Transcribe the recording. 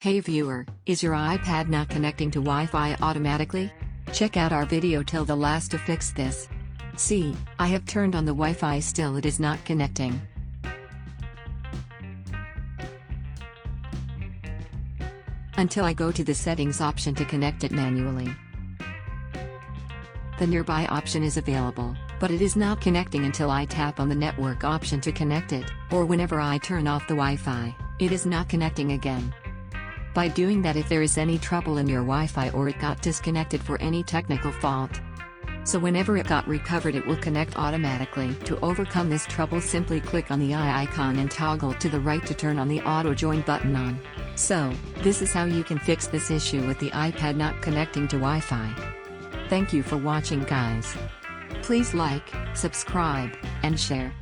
Hey viewer, is your iPad not connecting to Wi-Fi automatically? Check out our video till the last to fix this. See, I have turned on the Wi-Fi, still it is not connecting. Until I go to the settings option to connect it manually. The nearby option is available, but it is not connecting until I tap on the network option to connect it, or whenever I turn off the Wi-Fi, it is not connecting again. By doing that, if there is any trouble in your Wi-Fi or it got disconnected for any technical fault, so whenever it got recovered it will connect automatically. To overcome this trouble, simply click on the eye icon and toggle to the right to turn on the auto join button on. So, this is how you can fix this issue with the iPad not connecting to Wi-Fi. Thank you for watching guys. Please like, subscribe, and share.